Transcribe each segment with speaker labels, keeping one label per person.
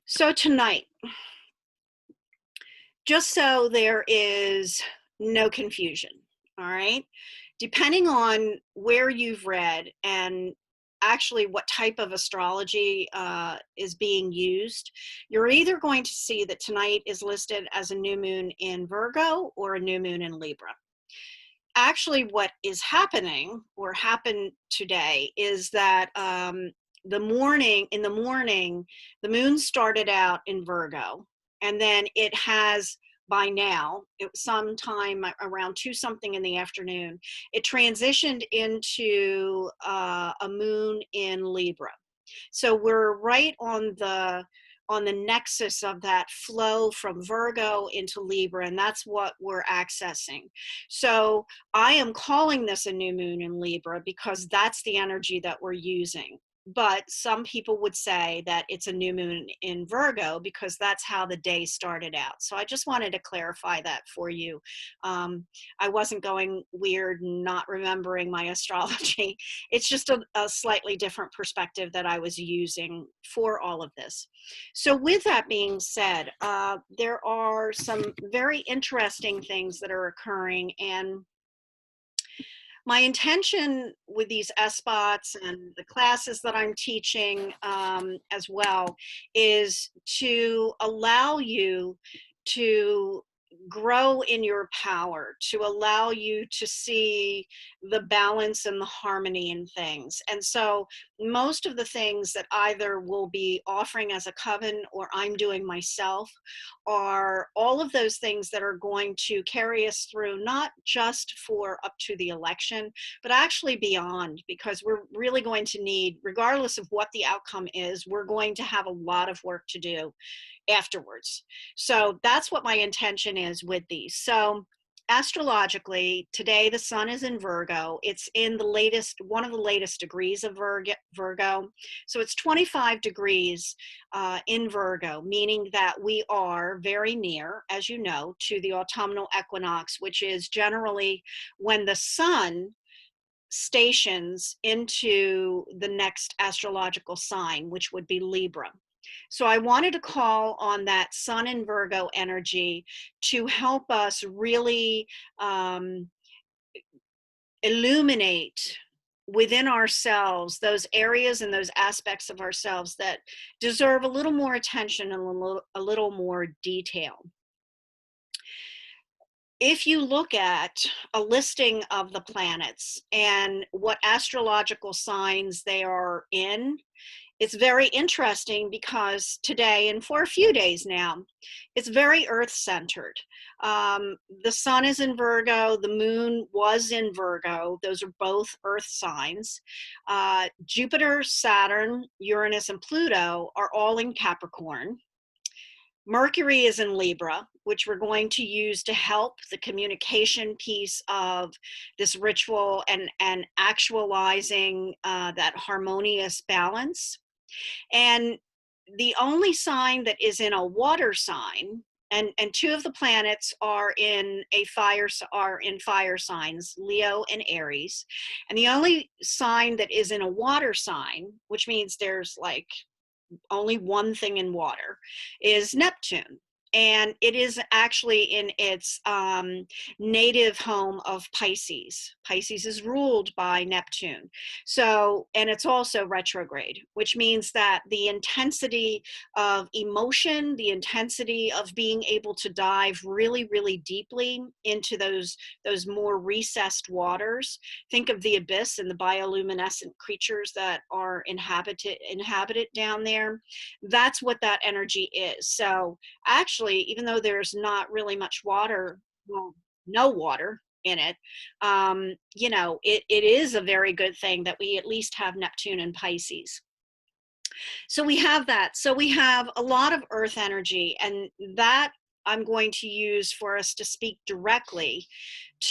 Speaker 1: So tonight, just so there is no confusion, all right? Depending on where you've read and actually what type of astrology is being used, you're either going to see that tonight is listed as a new moon in Virgo or a new moon in Libra. Actually, what is happening or happened today is that in the morning, the moon started out in Virgo, and then it has by now, it was sometime around 2 something in the afternoon, it transitioned into a moon in Libra. So we're right on the nexus of that flow from Virgo into Libra, and that's what we're accessing. So I am calling this a new moon in Libra because that's the energy that we're using. But some people would say that it's a new moon in Virgo because that's how the day started out. So I just wanted to clarify that for you. I wasn't going weird and not remembering my astrology. It's just a slightly different perspective that I was using for all of this. So with that being said, there are some very interesting things that are occurring, and my intention with these Esbats and the classes that I'm teaching as well is to allow you to grow in your power, to allow you to see the balance and the harmony in things. And so most of the things that either will be offering as a coven or I'm doing myself are all of those things that are going to carry us through, not just for up to the election, but actually beyond, because we're really going to need, regardless of what the outcome is, we're going to have a lot of work to do afterwards. So that's what my intention is with these. So astrologically, today the sun is in Virgo. It's in the latest, one of the latest degrees of Virgo. So it's 25 degrees in Virgo, meaning that we are very near, as you know, to the autumnal equinox, which is generally when the sun stations into the next astrological sign, which would be Libra. So I wanted to call on that Sun in Virgo energy to help us really illuminate within ourselves those areas and those aspects of ourselves that deserve a little more attention and a little more detail. If you look at a listing of the planets and what astrological signs they are in, it's very interesting because today, and for a few days now, it's very earth-centered. The sun is in Virgo, the moon was in Virgo. Those are both earth signs. Jupiter, Saturn, Uranus, and Pluto are all in Capricorn. Mercury is in Libra, which we're going to use to help the communication piece of this ritual and actualizing that harmonious balance. And the only sign that is in a water sign, and two of the planets are in fire signs, Leo and Aries. And the only sign that is in a water sign, which means there's like only one thing in water, is Neptune. And it is actually in its native home of Pisces. Pisces is ruled by Neptune. So, and it's also retrograde, which means that the intensity of emotion, the intensity of being able to dive really, really deeply into those more recessed waters. Think of the abyss and the bioluminescent creatures that are inhabited down there. That's what that energy is. So actually, even though there's not really much water, well, no water in it, you know, it is a very good thing that we at least have Neptune and Pisces. So we have that. So we have a lot of earth energy, and that I'm going to use for us to speak directly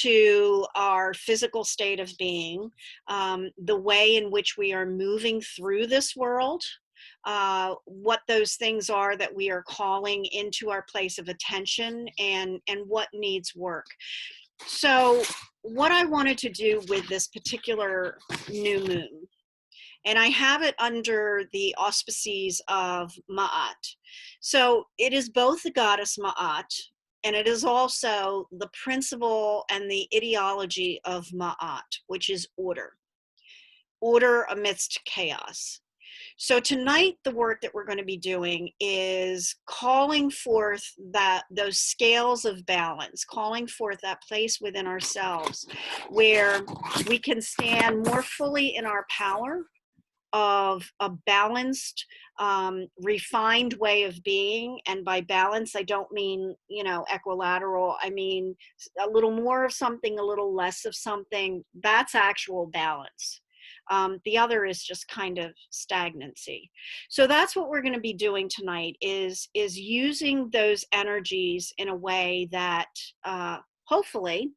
Speaker 1: to our physical state of being, the way in which we are moving through this world, what those things are that we are calling into our place of attention, and what needs work. So what I wanted to do with this particular new moon and I have it under the auspices of Ma'at. So it is both the goddess Ma'at, and it is also the principle and the ideology of Ma'at, which is order, order amidst chaos. So tonight, the work that we're going to be doing is calling forth those scales of balance, calling forth that place within ourselves where we can stand more fully in our power of a balanced, refined way of being. And by balance, I don't mean, equilateral. I mean a little more of something, a little less of something. That's actual balance. The other is just kind of stagnancy. So that's what we're going to be doing tonight, is using those energies in a way that hopefully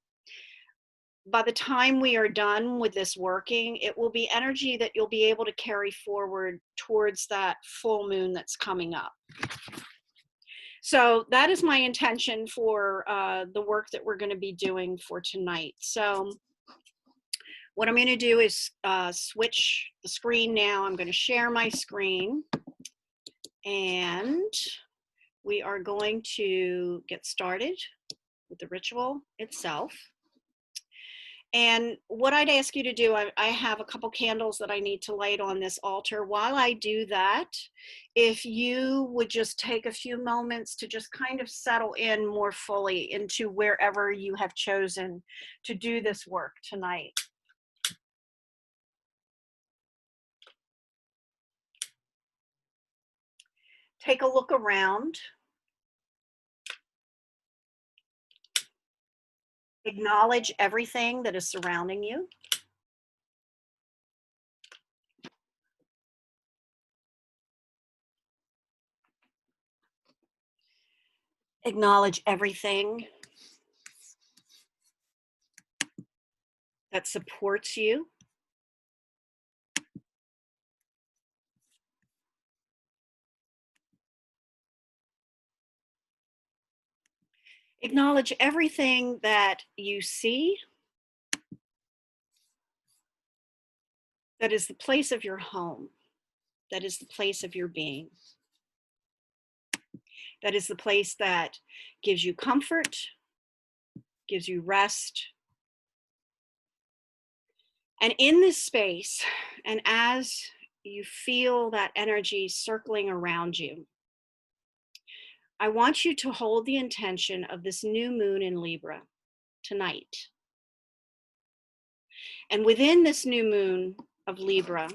Speaker 1: by the time we are done with this working, it will be energy that you'll be able to carry forward towards that full moon that's coming up. So that is my intention for the work that we're going to be doing for tonight. So what I'm going to do is switch the screen now. I'm going to share my screen, and we are going to get started with the ritual itself. And what I'd ask you to do, I have a couple candles that I need to light on this altar. While I do that, if you would just take a few moments to just kind of settle in more fully into wherever you have chosen to do this work tonight. Take a look around. Acknowledge everything that is surrounding you. Acknowledge everything that supports you. Acknowledge everything that you see that is the place of your home, that is the place of your being, that is the place that gives you comfort, gives you rest. And in this space, and as you feel that energy circling around you, I want you to hold the intention of this new moon in Libra tonight. And within this new moon of Libra,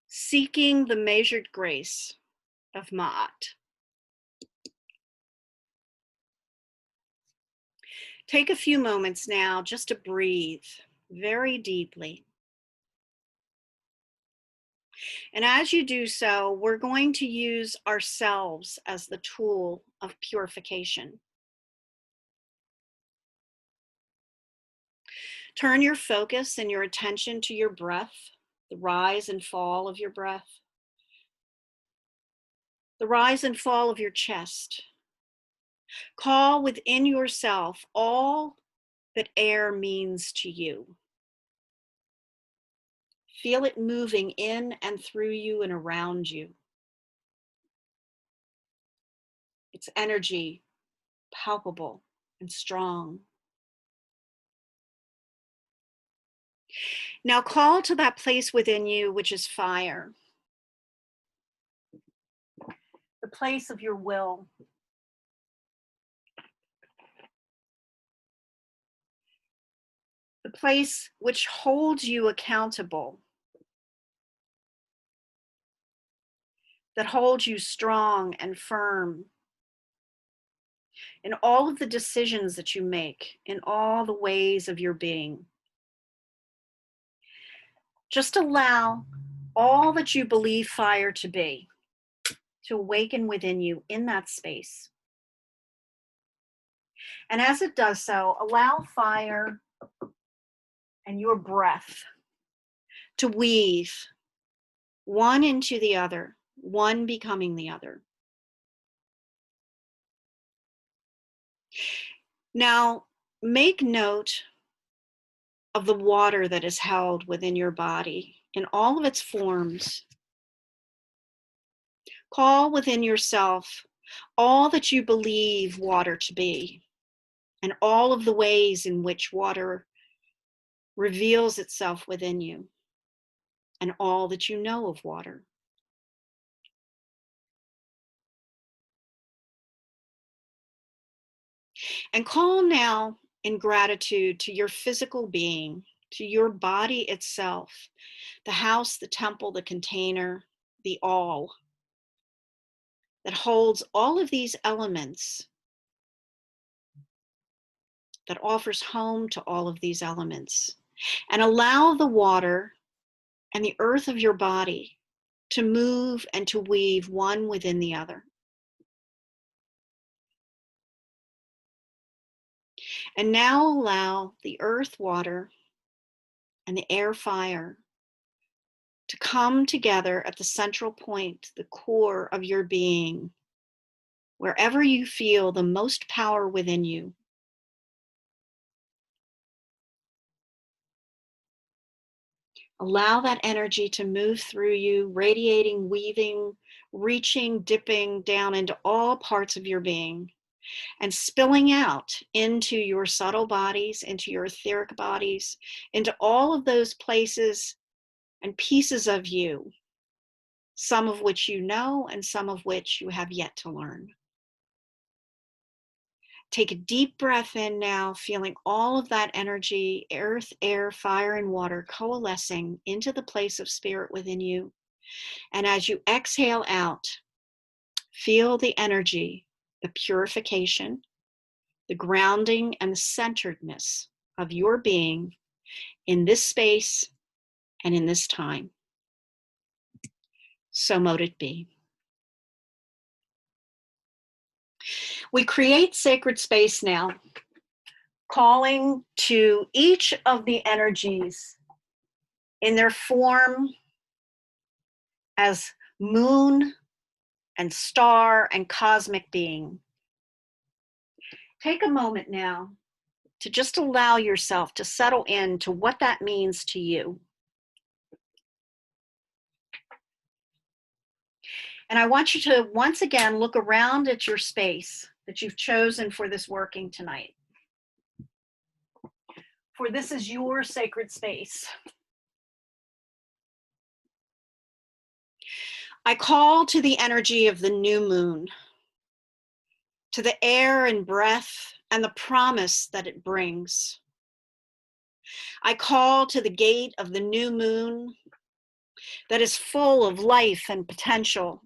Speaker 1: seeking the measured grace of Ma'at. Take a few moments now just to breathe very deeply. And as you do so, we're going to use ourselves as the tool of purification. Turn your focus and your attention to your breath, the rise and fall of your breath, the rise and fall of your chest. Call within yourself all that air means to you. Feel it moving in and through you and around you. Its energy palpable and strong. Now call to that place within you, which is fire. The place of your will. The place which holds you accountable. That holds you strong and firm in all of the decisions that you make, in all the ways of your being. Just allow all that you believe fire to be to awaken within you in that space. And as it does so, allow fire and your breath to weave one into the other, one becoming the other. Now, make note of the water that is held within your body in all of its forms. Call within yourself all that you believe water to be, and all of the ways in which water reveals itself within you, and all that you know of water. And call now in gratitude to your physical being, to your body itself, the house, the temple, the container, the all that holds all of these elements, that offers home to all of these elements. And allow the water and the earth of your body to move and to weave one within the other. And now allow the earth, water, and the air, fire to come together at the central point, the core of your being, wherever you feel the most power within you. Allow that energy to move through you, radiating, weaving, reaching, dipping down into all parts of your being, and spilling out into your subtle bodies, into your etheric bodies, into all of those places and pieces of you, some of which you know and some of which you have yet to learn. Take a deep breath in now, feeling all of that energy, earth, air, fire, and water coalescing into the place of spirit within you. And as you exhale out, feel the energy, the purification, the grounding, and the centeredness of your being in this space and in this time. So mote it be. We create sacred space now, calling to each of the energies in their form as moon and star and cosmic being. Take a moment now to just allow yourself to settle into what that means to you. And I want you to once again look around at your space that you've chosen for this working tonight. For this is your sacred space. I call to the energy of the new moon, to the air and breath and the promise that it brings. I call to the gate of the new moon that is full of life and potential,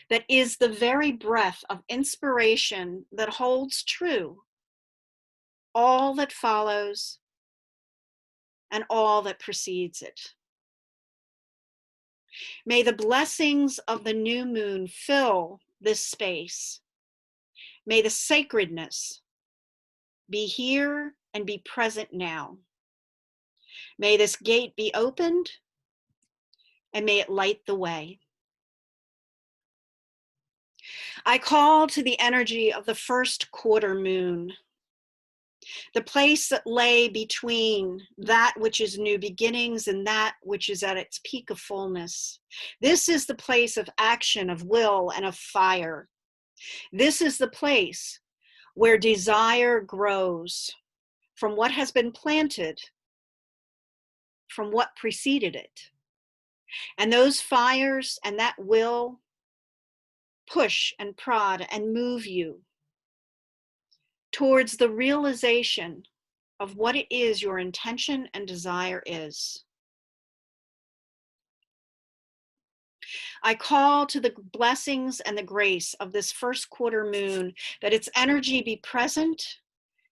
Speaker 1: that is the very breath of inspiration that holds true all that follows and all that precedes it. May the blessings of the new moon fill this space. May the sacredness be here and be present now. May this gate be opened and may it light the way. I call to the energy of the first quarter moon, the place that lay between that which is new beginnings and that which is at its peak of fullness. This is the place of action, of will, and of fire. This is the place where desire grows from what has been planted, from what preceded it. And those fires and that will push and prod and move you towards the realization of what it is your intention and desire is. I call to the blessings and the grace of this first quarter moon, that its energy be present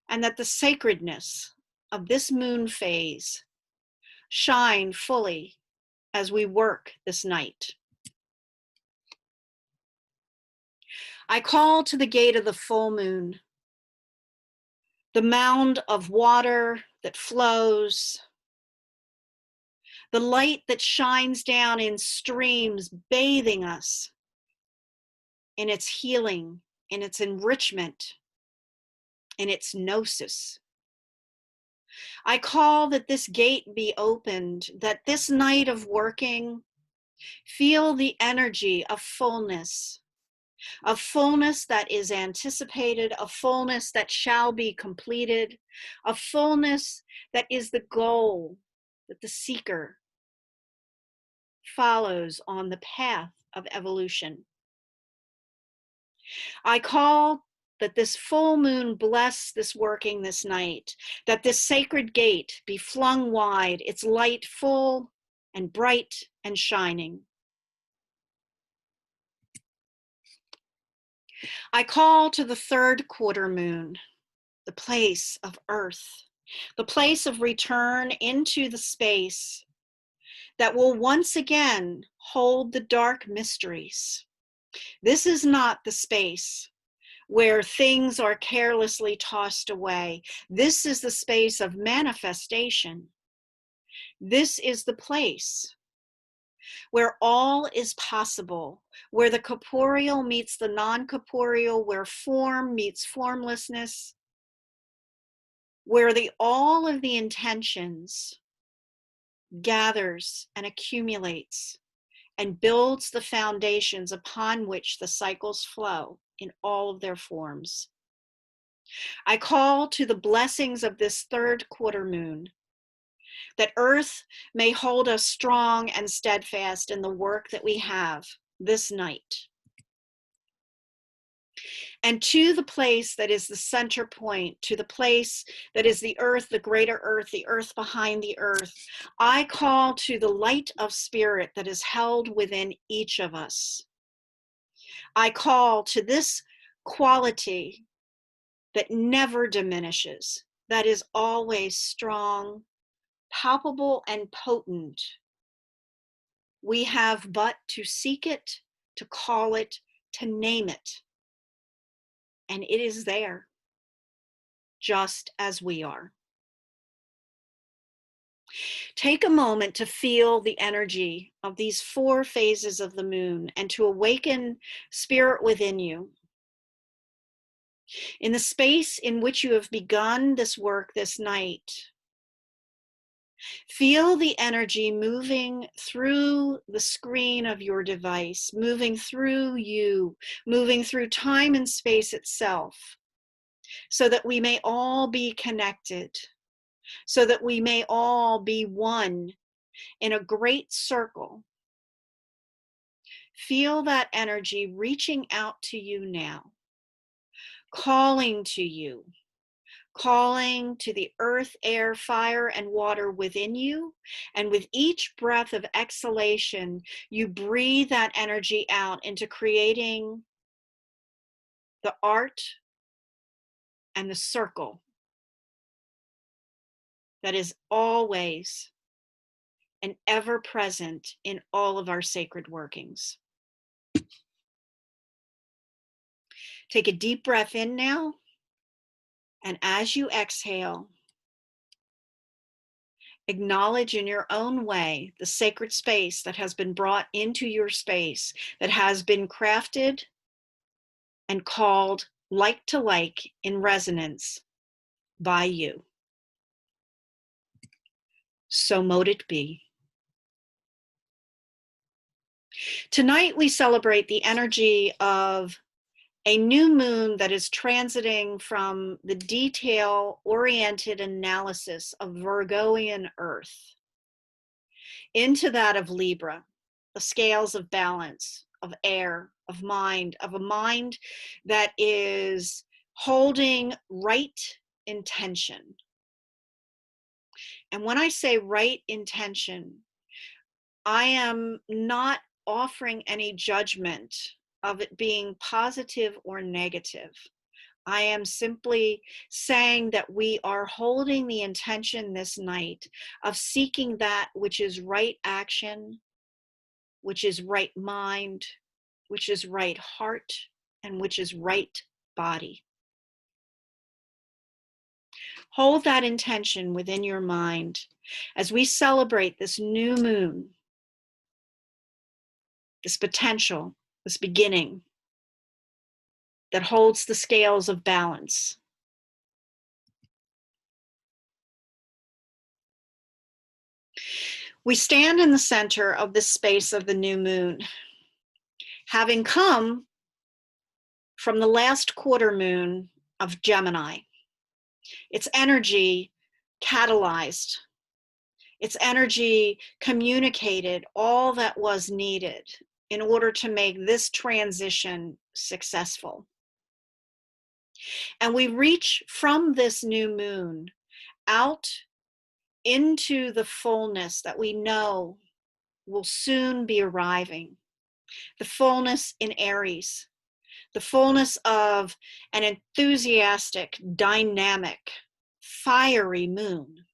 Speaker 1: and that the sacredness of this moon phase shine fully as we work this night. I call to the gate of the full moon, the mound of water that flows, the light that shines down in streams, bathing us in its healing, in its enrichment, in its gnosis. I call that this gate be opened, that this night of working, feel the energy of fullness that is anticipated, a fullness that shall be completed, a fullness that is the goal that the seeker follows on the path of evolution. I call that this full moon bless this working this night, that this sacred gate be flung wide, its light full and bright and shining. I call to the third quarter moon, the place of earth, the place of return into the space that will once again hold the dark mysteries. This is not the space where things are carelessly tossed away. This is the space of manifestation. This is the place where all is possible, where the corporeal meets the non-corporeal, where form meets formlessness, where all of the intentions gathers and accumulates and builds the foundations upon which the cycles flow in all of their forms. I call to the blessings of this third quarter moon, that Earth may hold us strong and steadfast in the work that we have this night. And to the place that is the center point, to the place that is the earth, the greater earth, the earth behind the earth, I call to the light of spirit that is held within each of us. I call to this quality that never diminishes, that is always strong, palpable, and potent. We have but to seek it, to call it, to name it, and it is there, just as we are. Take a moment to feel the energy of these 4 phases of the moon and to awaken spirit within you. In the space in which you have begun this work this night, feel the energy moving through the screen of your device, moving through you, moving through time and space itself, so that we may all be connected, so that we may all be one in a great circle. Feel that energy reaching out to you now, calling to you, calling to the earth, air, fire, and water within you. And with each breath of exhalation, you breathe that energy out into creating the art and the circle that is always and ever present in all of our sacred workings. Take a deep breath in now. And as you exhale, acknowledge in your own way the sacred space that has been brought into your space, that has been crafted and called like to like in resonance by you. So mote it be. Tonight we celebrate the energy of a new moon that is transiting from the detail-oriented analysis of Virgoian Earth into that of Libra, the scales of balance, of air, of a mind that is holding right intention. And when I say right intention, I am not offering any judgment of it being positive or negative. I am simply saying that we are holding the intention this night of seeking that which is right action, which is right mind, which is right heart, and which is right body. Hold that intention within your mind as we celebrate this new moon, this potential, this beginning that holds the scales of balance. We stand in the center of this space of the new moon, having come from the last quarter moon of Gemini. Its energy catalyzed, its energy communicated all that was needed in order to make this transition successful. And we reach from this new moon out into the fullness that we know will soon be arriving. The fullness in Aries, the fullness of an enthusiastic, dynamic, fiery moon.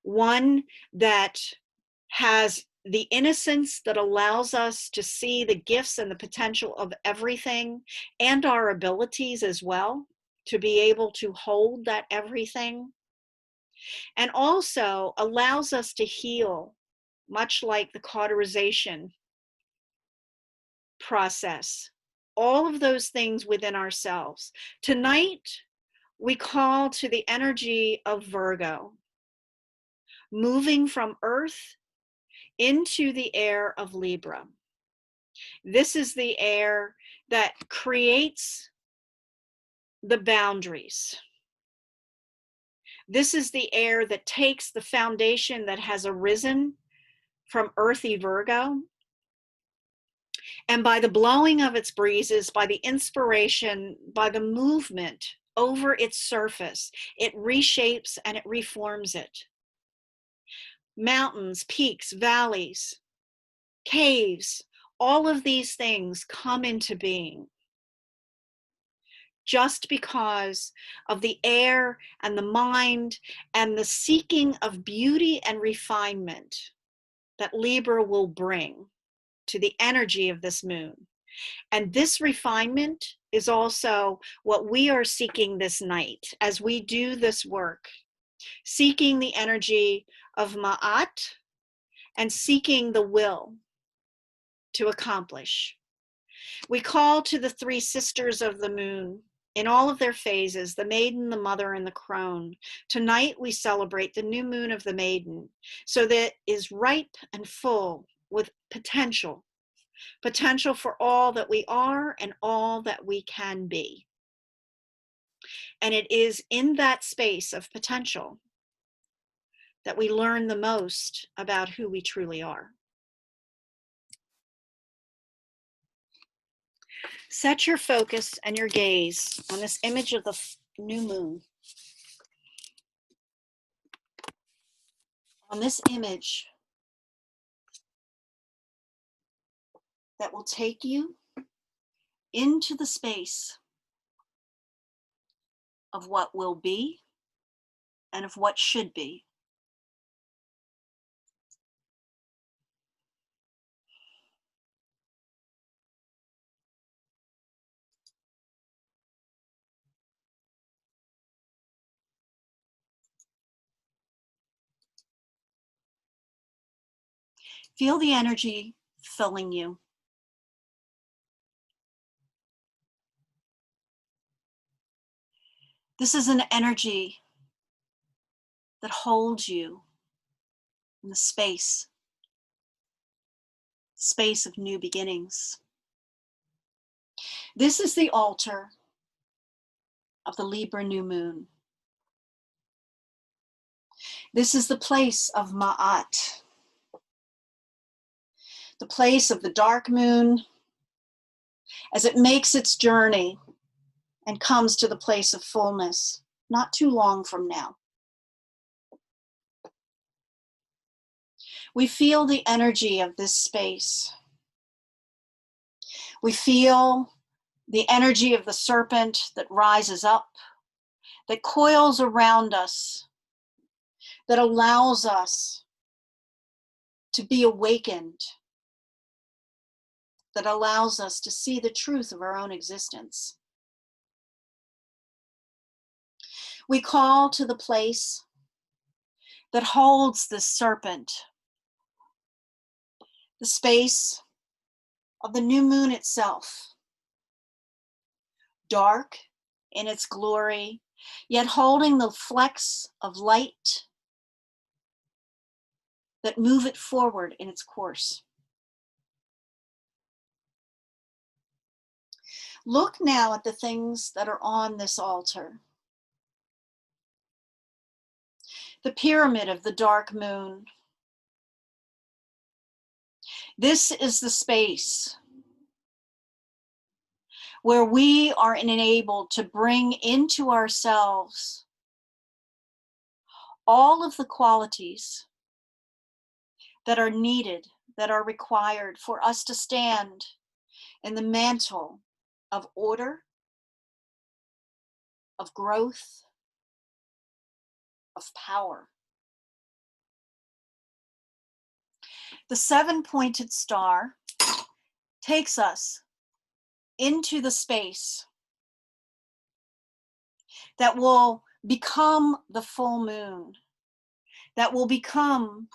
Speaker 1: One that has the innocence that allows us to see the gifts and the potential of everything and our abilities as well, to be able to hold that everything. And also allows us to heal, much like the cauterization process, all of those things within ourselves. Tonight, we call to the energy of Virgo, moving from Earth into the air of Libra. This is the air that creates the boundaries. This is the air that takes the foundation that has arisen from earthy Virgo, and by the blowing of its breezes, by the inspiration, by the movement over its surface, it reshapes and it reforms it. Mountains, peaks, valleys, caves, all of these things come into being just because of the air and the mind and the seeking of beauty and refinement that Libra will bring to the energy of this moon. And this refinement is also what we are seeking this night as we do this work, seeking the energy of Ma'at and seeking the will to accomplish. We call to the three sisters of the moon in all of their phases, the maiden, the mother, and the crone. Tonight we celebrate the new moon of the maiden, so that is ripe and full with potential for all that we are and all that we can be. And it is in that space of potential that we learn the most about who we truly are. Set your focus and your gaze on this image of the new moon. On this image that will take you into the space of what will be and of what should be. Feel the energy filling you. This is an energy that holds you in the space of new beginnings. This is the altar of the Libra new moon. This is the place of Ma'at, the place of the dark moon as it makes its journey and comes to the place of fullness not too long from now. We feel the energy of this space. We feel the energy of the serpent that rises up, that coils around us, that allows us to be awakened, that allows us to see the truth of our own existence. We call to the place that holds this serpent, the space of the new moon itself, dark in its glory, yet holding the flecks of light that move it forward in its course. Look now at the things that are on this altar. The pyramid of the dark moon. This is the space where we are enabled to bring into ourselves all of the qualities that are needed, that are required for us to stand in the mantle of order, of growth, of power. The seven-pointed star takes us into the space that will become the full moon, that will become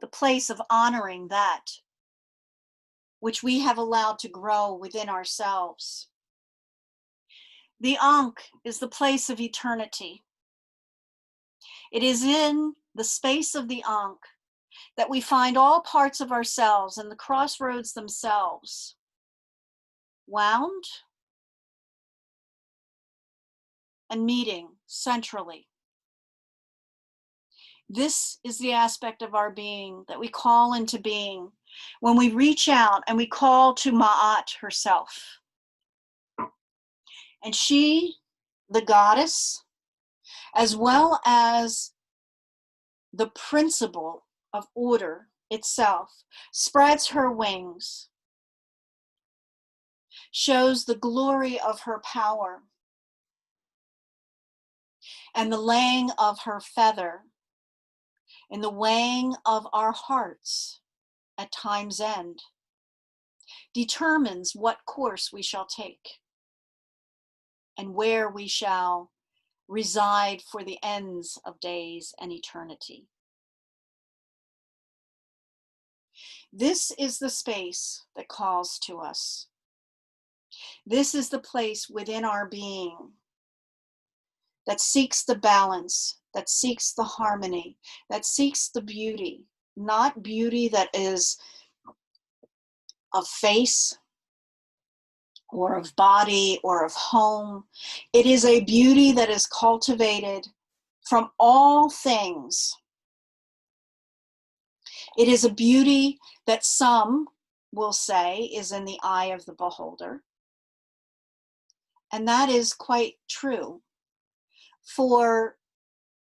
Speaker 1: the place of honoring that which we have allowed to grow within ourselves. The Ankh is the place of eternity. It is in the space of the Ankh that we find all parts of ourselves and the crossroads themselves wound and meeting centrally. This is the aspect of our being that we call into being when we reach out and we call to Ma'at herself. And she, the goddess, as well as the principle of order itself, spreads her wings, shows the glory of her power, and the laying of her feather in the weighing of our hearts at time's end determines what course we shall take and where we shall reside for the ends of days and eternity. This is the space that calls to us. This is the place within our being that seeks the balance, that seeks the harmony, that seeks the beauty, not beauty that is of face or of body or of home. It is a beauty that is cultivated from all things. It is a beauty that some will say is in the eye of the beholder. And that is quite true. For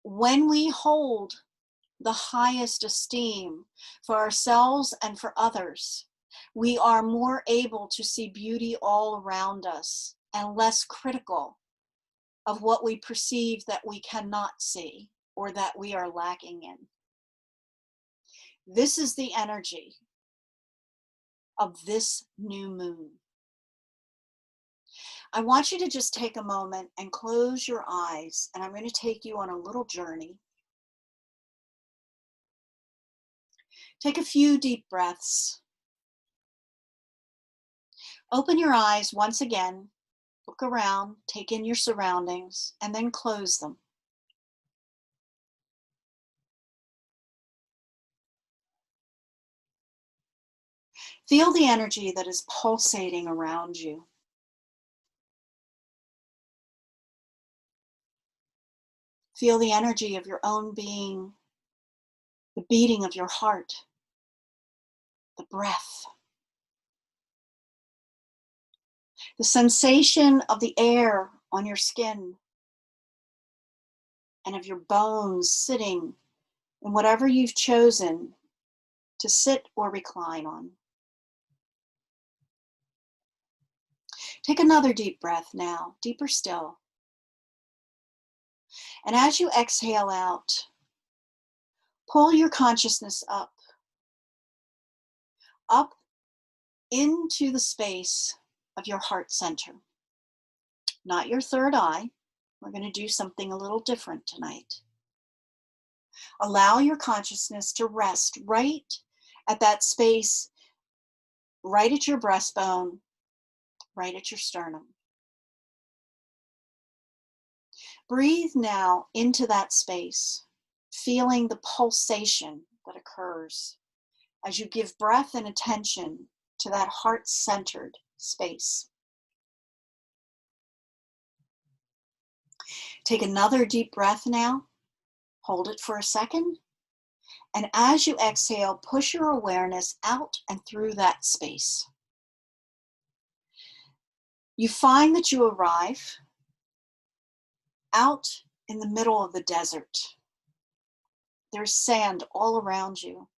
Speaker 1: when we hold the highest esteem for ourselves and for others, we are more able to see beauty all around us and less critical of what we perceive that we cannot see or that we are lacking in. This is the energy of this new moon. I want you to just take a moment and close your eyes, and I'm going to take you on a little journey. Take a few deep breaths. Open your eyes once again, look around, take in your surroundings, and then close them. Feel the energy that is pulsating around you. Feel the energy of your own being, the beating of your heart, the breath, the sensation of the air on your skin, and of your bones sitting in whatever you've chosen to sit or recline on. Take another deep breath now, deeper still. And as you exhale out, pull your consciousness up into the space of your heart center. Not your third eye. We're going to do something a little different tonight. Allow your consciousness to rest right at that space, right at your breastbone, right at your sternum. Breathe now into that space, feeling the pulsation that occurs as you give breath and attention to that heart-centered space. Take another deep breath now. Hold it for a second. And as you exhale, push your awareness out and through that space. You find that you arrive out in the middle of the desert. There's sand all around you.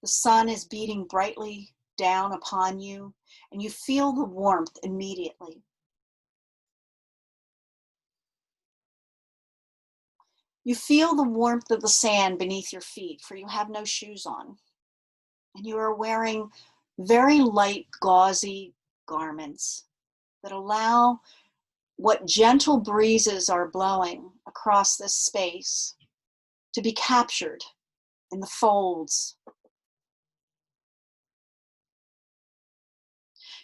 Speaker 1: The sun is beating brightly down upon you, and you feel the warmth immediately. You feel the warmth of the sand beneath your feet, for you have no shoes on. And you are wearing very light, gauzy garments that allow what gentle breezes are blowing across this space to be captured in the folds.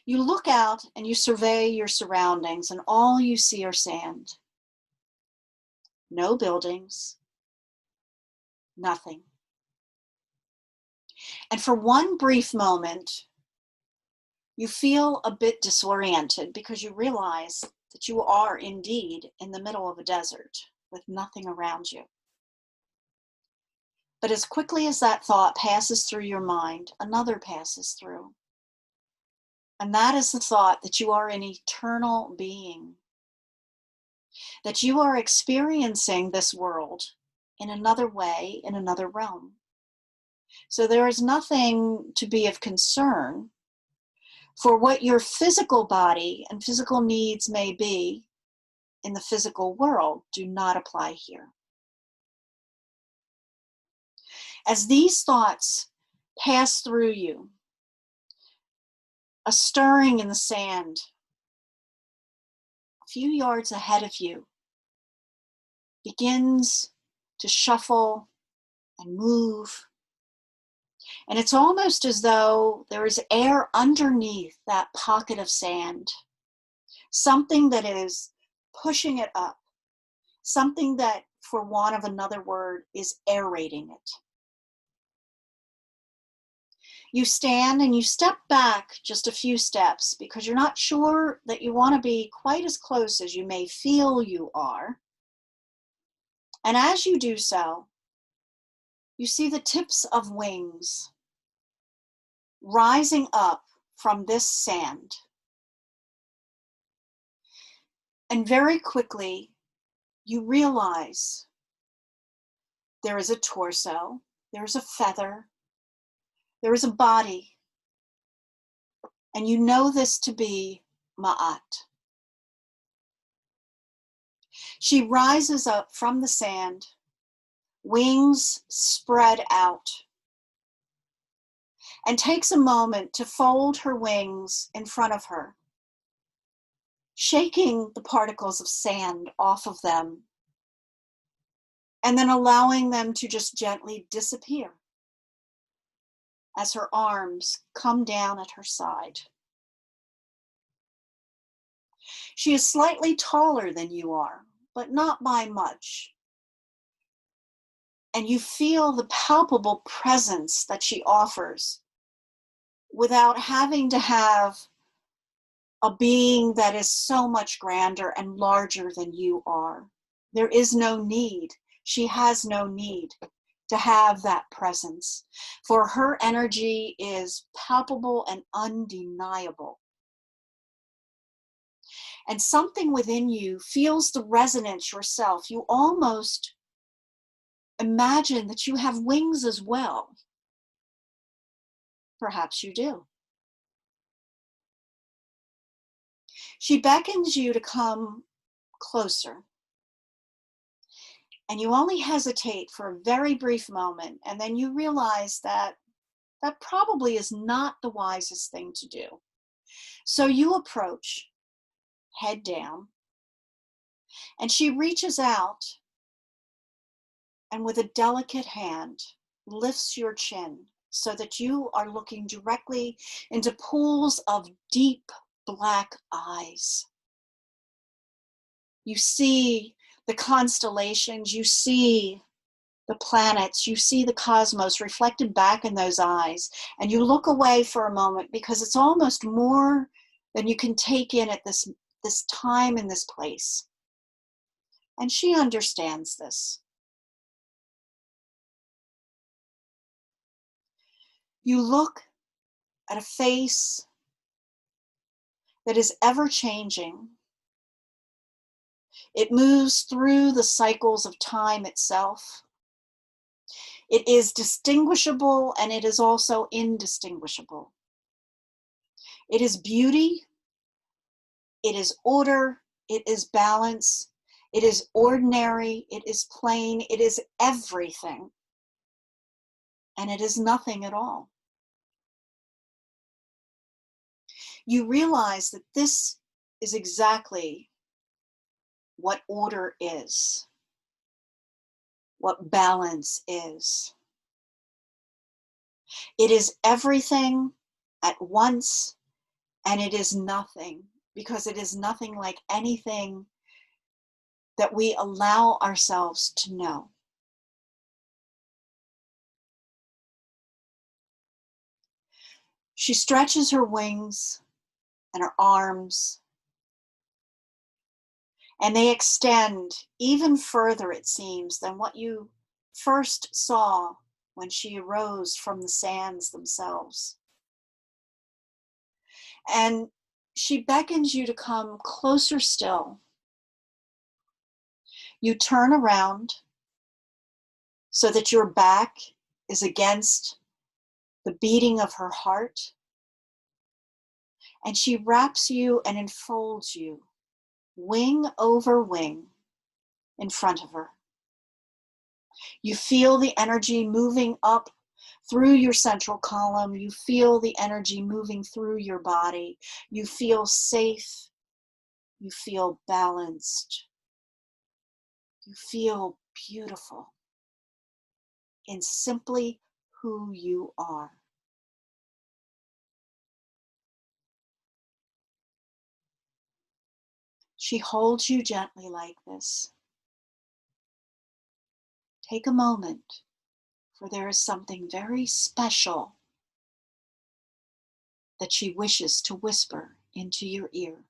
Speaker 1: You look out and you survey your surroundings, and all you see are sand. No buildings, nothing. And for one brief moment, you feel a bit disoriented because you realize that you are indeed in the middle of a desert with nothing around you. But as quickly as that thought passes through your mind, another passes through. And that is the thought that you are an eternal being, that you are experiencing this world in another way, in another realm. So there is nothing to be of concern for what your physical body and physical needs may be in the physical world do not apply here. As these thoughts pass through you, a stirring in the sand a few yards ahead of you begins to shuffle and move. And it's almost as though there is air underneath that pocket of sand, something that is pushing it up, something that, for want of another word, is aerating it. You stand and you step back just a few steps because you're not sure that you want to be quite as close as you may feel you are. And as you do so, you see the tips of wings rising up from this sand. And very quickly, you realize there is a torso, there is a feather, there is a body, and you know this to be Ma'at. She rises up from the sand, wings spread out, and takes a moment to fold her wings in front of her, shaking the particles of sand off of them, and then allowing them to just gently disappear as her arms come down at her side. She is slightly taller than you are, but not by much. And you feel the palpable presence that she offers without having to have a being that is so much grander and larger than you are. There is no need. She has no need to have that presence, for her energy is palpable and undeniable. And something within you feels the resonance yourself. You almost imagine that you have wings as well. Perhaps you do. She beckons you to come closer. And you only hesitate for a very brief moment, and then you realize that that probably is not the wisest thing to do. So you approach, head down, and she reaches out and with a delicate hand lifts your chin so that you are looking directly into pools of deep black eyes. You see the constellations, you see
Speaker 2: the planets, you see the cosmos reflected back in those eyes, and you look away for a moment because it's almost more than you can take in at this time in this place. And she understands this. You look at a face that is ever changing. It moves through the cycles of time itself. It is distinguishable and it is also indistinguishable. It is beauty, it is order, it is balance, it is ordinary, it is plain, it is everything, and it is nothing at all. You realize that this is exactly what order is, what balance is. It is everything at once, and it is nothing, because it is nothing like anything that we allow ourselves to know. She stretches her wings and her arms, and they extend even further, it seems, than what you first saw when she arose from the sands themselves. And she beckons you to come closer still. You turn around so that your back is against the beating of her heart, and she wraps you and enfolds you, wing over wing, in front of her. You feel the energy moving up through your central column. You feel the energy moving through your body. You feel safe. You feel balanced. You feel beautiful in simply who you are. She holds you gently like this. Take a moment, for there is something very special that she wishes to whisper into your ear.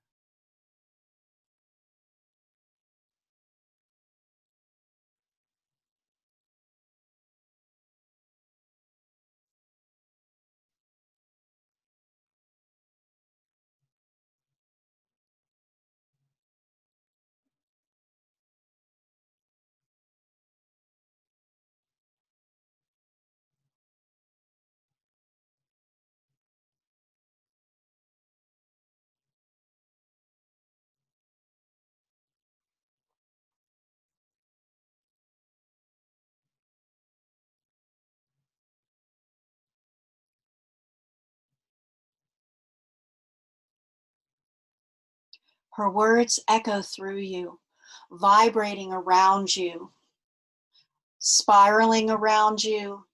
Speaker 2: Her words echo through you, vibrating around you, spiraling around you,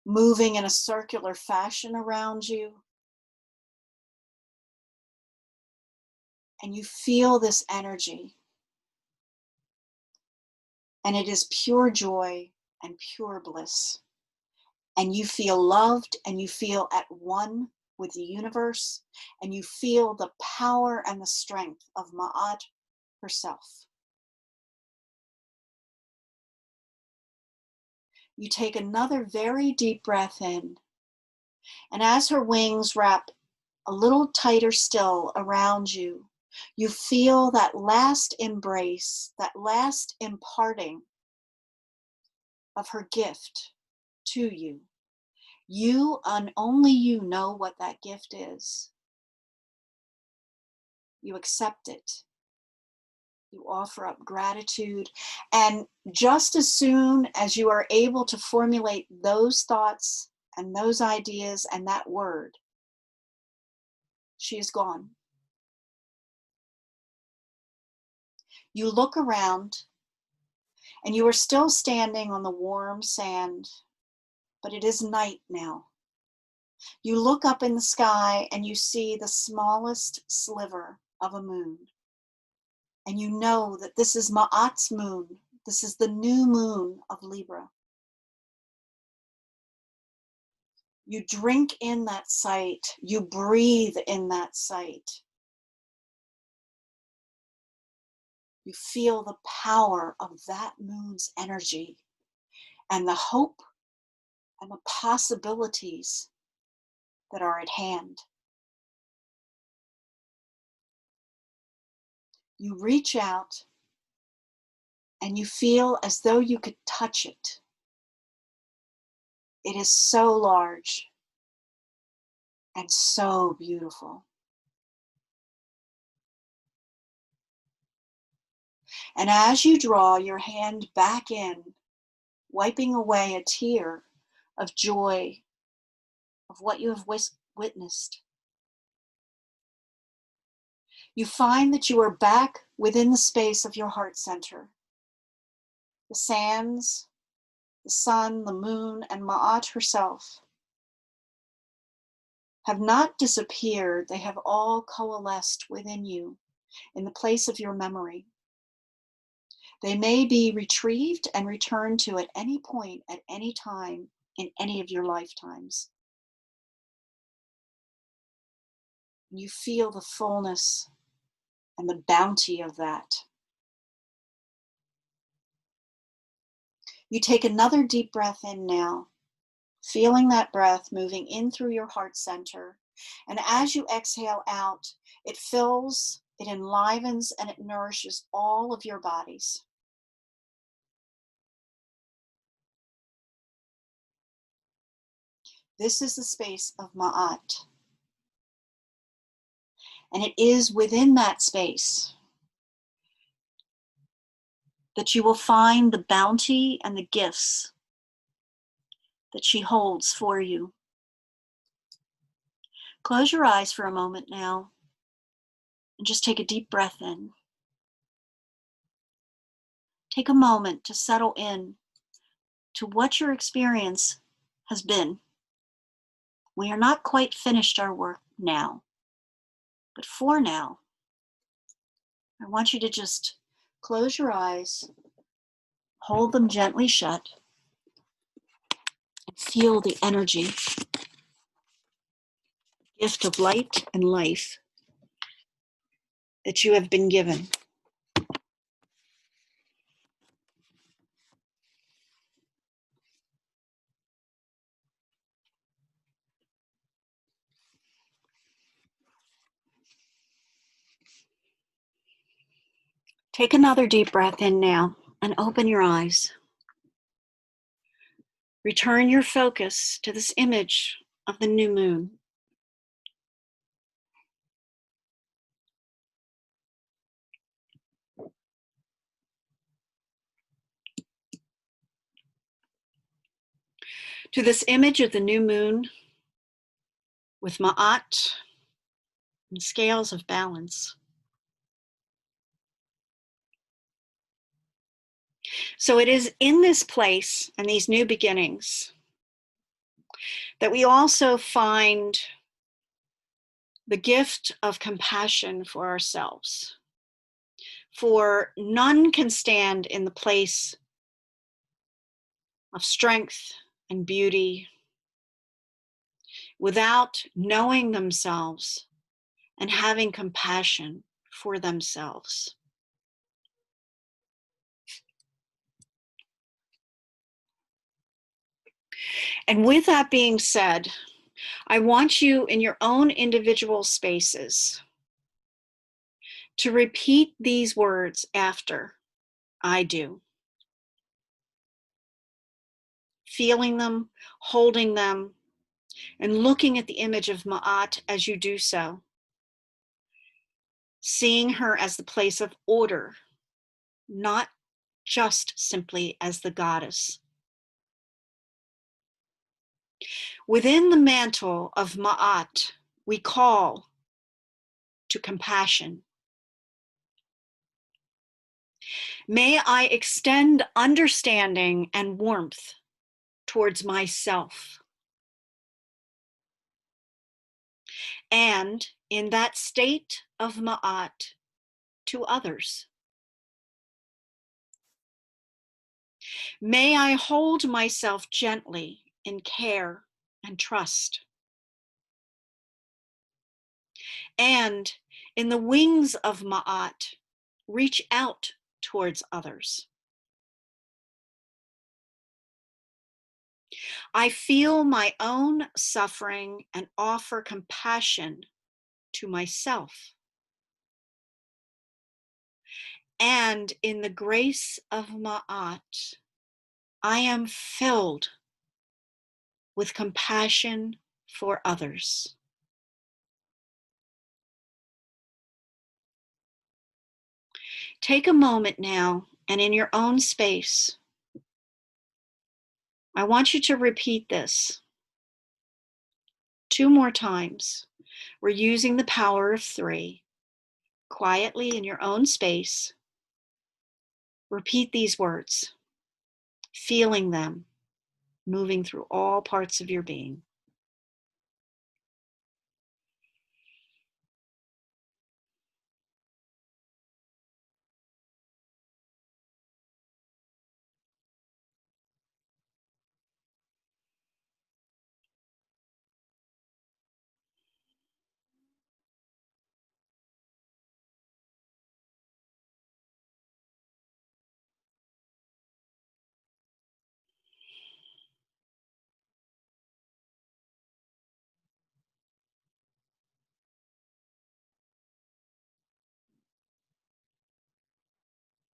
Speaker 2: moving in a circular fashion around you. And you feel this energy. And it is pure joy and pure bliss. And you feel loved and you feel at one with the universe. And you feel the power and the strength of Ma'at herself. You take another very deep breath in. And as her wings wrap a little tighter still around you, you feel that last embrace, that last imparting of her gift to you. You and only you know what that gift is. You accept it. You offer up gratitude. And just as soon as you are able to formulate those thoughts and those ideas and that word, she is gone. You look around and you are still standing on the warm sand, but it is night now. You look up in the sky and you see the smallest sliver of a moon. And you know that this is Ma'at's moon, This is the new moon of Libra. You drink in that sight. You breathe in that sight. You feel the power of that moon's energy and the hope and the possibilities that are at hand. You reach out and you feel as though you could touch it. It is so large and so beautiful. And as you draw your hand back in, wiping away a tear of joy of what you have witnessed, you find that you are back within the space of your heart center. The sands, the sun, the moon, and Ma'at herself have not disappeared. They have all coalesced within you in the place of your memory. They may be retrieved and returned to at any point, at any time, in any of your lifetimes. You feel the fullness and the bounty of that. You take another deep breath in now, feeling that breath moving in through your heart center. And as you exhale out, it fills, it enlivens, and it nourishes all of your bodies. This is the space of Ma'at. And it is within that space that you will find the bounty and the gifts that she holds for you. Close your eyes for a moment now and just take a deep breath in. Take a moment to settle in to what your experience has been. We are not quite finished our work now, but for now, I want you to just close your eyes, hold them gently shut, and feel the energy, gift of light and life that you have been given. Take another deep breath in now and open your eyes. Return your focus to this image of the new moon. To this image of the new moon with Ma'at and scales of balance. So it is in this place and these new beginnings that we also find the gift of compassion for ourselves. For none can stand in the place of strength and beauty without knowing themselves and having compassion for themselves. And with that being said, I want you in your own individual spaces to repeat these words after I do. Feeling them, holding them, and looking at the image of Ma'at as you do so. Seeing her as the place of order, not just simply as the goddess. Within the mantle of Ma'at, we call to compassion. May I extend understanding and warmth towards myself. And in that state of Ma'at, to others.
Speaker 1: May I hold myself gently in care and trust. And in the wings of Ma'at, reach out towards others. I feel my own suffering and offer compassion to myself. And in the grace of Ma'at, I am filled with compassion for others. Take a moment now, and in your own space, I want you to repeat this 2 more times. We're using the power of 3. Quietly in your own space, repeat these words, feeling them moving through all parts of your being.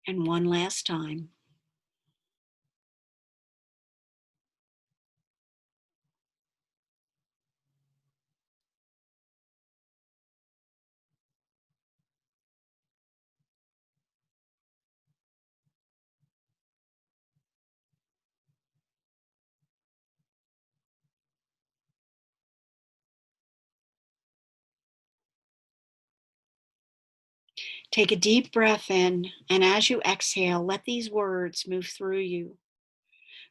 Speaker 1: And one last time. Take a deep breath in, and as you exhale, let these words move through you.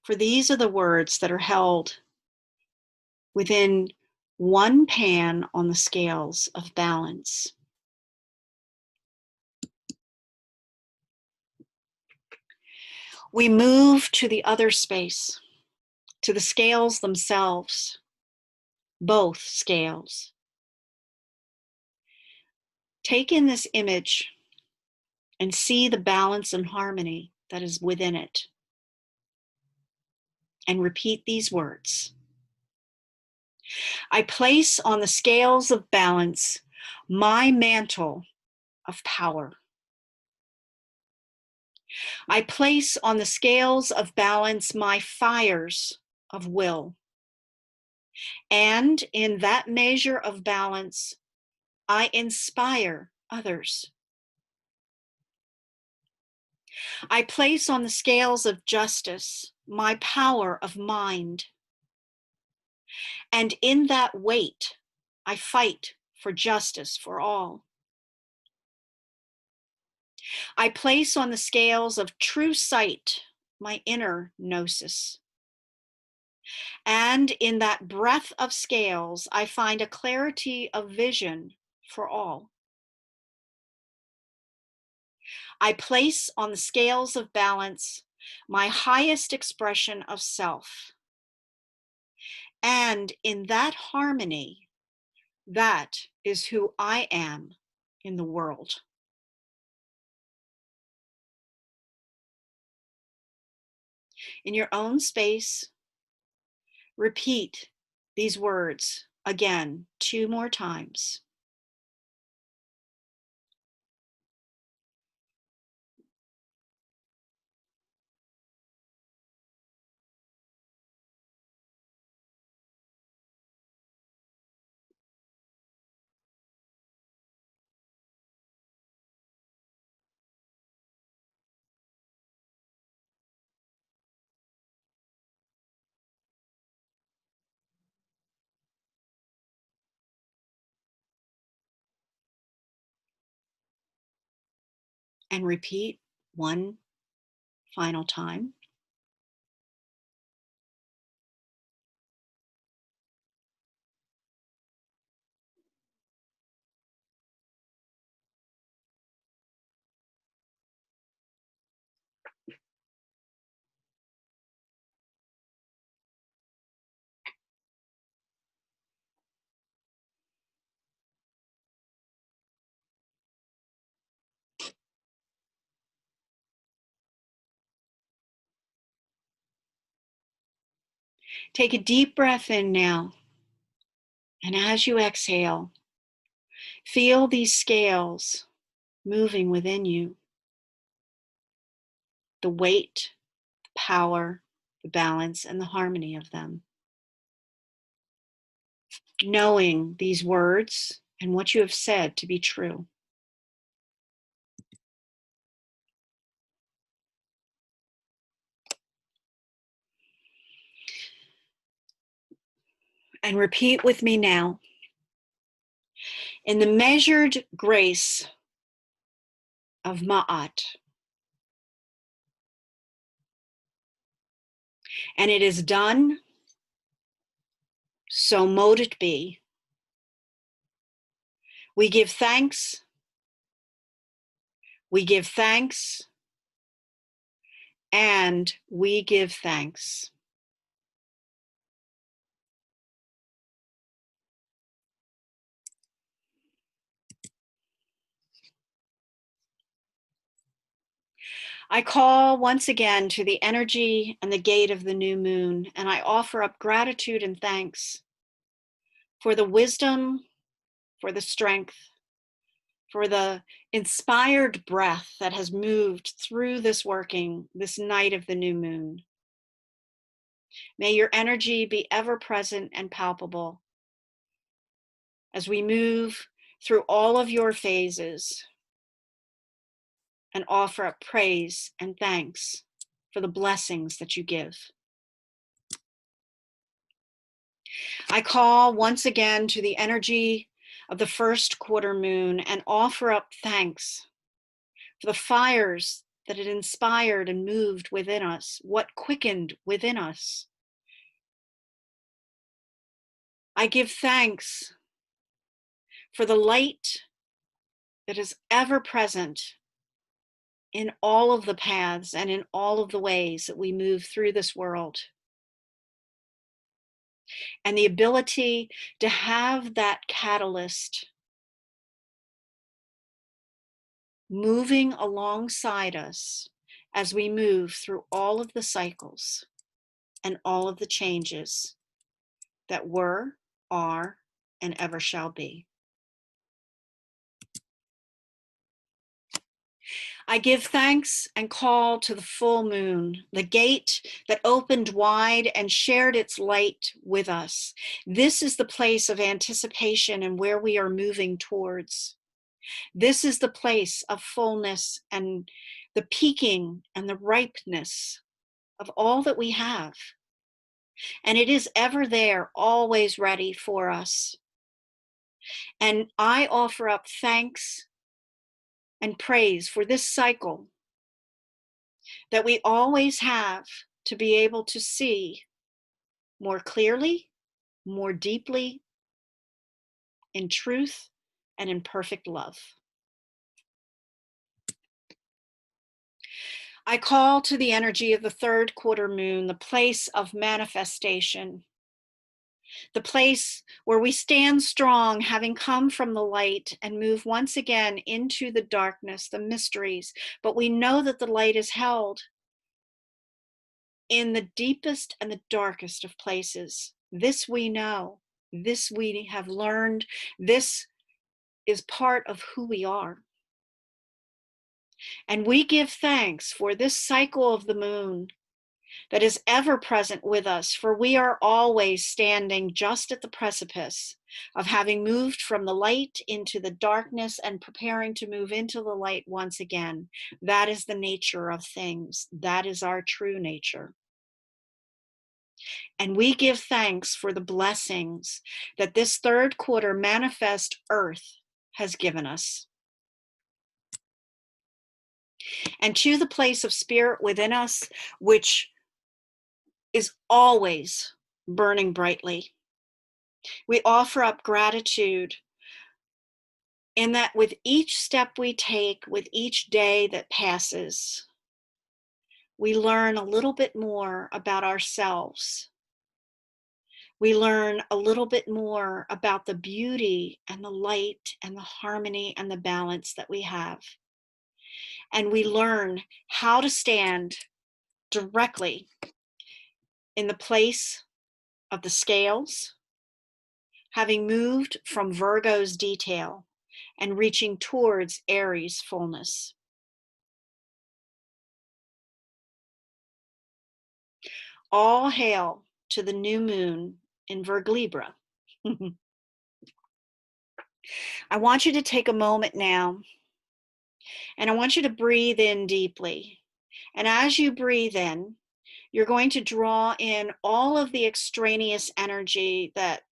Speaker 1: For these are the words that are held within one pan on the scales of balance. We move to the other space, to the scales themselves, both scales. Take in this image and see the balance and harmony that is within it. And repeat these words. I place on the scales of balance my mantle of power. I place on the scales of balance my fires of will. And in that measure of balance, I inspire others. I place on the scales of justice my power of mind. And in that weight, I fight for justice for all. I place on the scales of true sight my inner gnosis. And in that breadth of scales, I find a clarity of vision for all. I place on the scales of balance my highest expression of self. And in that harmony, that is who I am in the world. In your own space, repeat these words again 2 more times. And repeat one final time. Take a deep breath in now. And as you exhale, feel these scales moving within you. The weight, the power, the balance, and the harmony of them. Knowing these words and what you have said to be true. And repeat with me now. In the measured grace of Ma'at, and it is done, so mote it be. We give thanks, we give thanks, and we give thanks. I call once again to the energy and the gate of the new moon, and I offer up gratitude and thanks for the wisdom, for the strength, for the inspired breath that has moved through this working, this night of the new moon. May your energy be ever present and palpable as we move through all of your phases and offer up praise and thanks for the blessings that you give. I call once again to the energy of the first quarter moon and offer up thanks for the fires that it inspired and moved within us, what quickened within us. I give thanks for the light that is ever present in all of the paths and in all of the ways that we move through this world. And the ability to have that catalyst moving alongside us as we move through all of the cycles and all of the changes that were, are, and ever shall be. I give thanks and call to the full moon, the gate that opened wide and shared its light with us. This is the place of anticipation and where we are moving towards. This is the place of fullness and the peaking and the ripeness of all that we have. And it is ever there, always ready for us. And I offer up thanks and praise for this cycle that we always have to be able to see more clearly, more deeply, in truth and in perfect love. I call to the energy of the third quarter moon, the place of manifestation, the place where we stand strong, having come from the light, and move once again into the darkness, the mysteries. But we know that the light is held in the deepest and the darkest of places. This we know, this we have learned, this is part of who we are. And we give thanks for this cycle of the moon that is ever present with us, for we are always standing just at the precipice of having moved from the light into the darkness and preparing to move into the light once again. That is the nature of things. That is our true nature. And we give thanks for the blessings that this third quarter manifest earth has given us. And to the place of spirit within us, which is always burning brightly, we offer up gratitude in that with each step we take, with each day that passes, we learn a little bit more about ourselves. We learn a little bit more about the beauty and the light and the harmony and the balance that we have. And we learn how to stand directly in the place of the scales, having moved from Virgo's detail and reaching towards Aries' fullness. All hail to the new moon in Virgo Libra. I want you to take a moment now, and I want you to breathe in deeply. And as you breathe in, you're going to draw in all of the extraneous energy that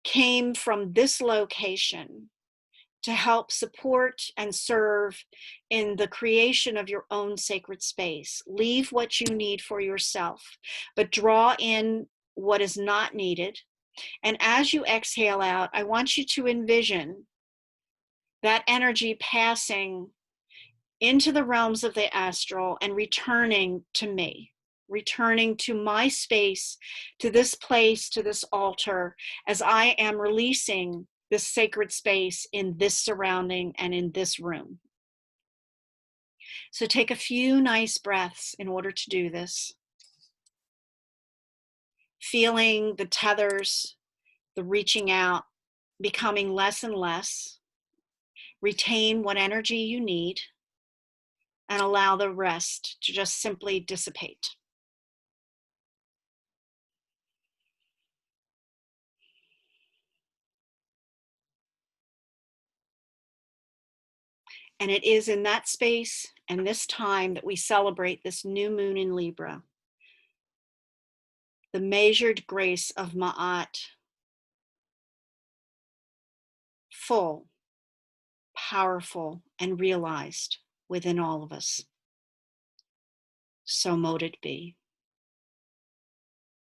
Speaker 1: came from this location to help support and serve in the creation of your own sacred space. Leave what you need for yourself, but draw in what is not needed. And as you exhale out, I want you to envision that energy passing into the realms of the astral and returning to me, returning to my space, to this place, to this altar, as I am releasing this sacred space in this surrounding and in this room. So take a few nice breaths in order to do this. Feeling the tethers, the reaching out, becoming less and less. Retain what energy you need and allow the rest to just simply dissipate. And it is in that space and this time that we celebrate this new moon in Libra, the measured grace of Ma'at, full, powerful, and realized within all of us. So mote it be.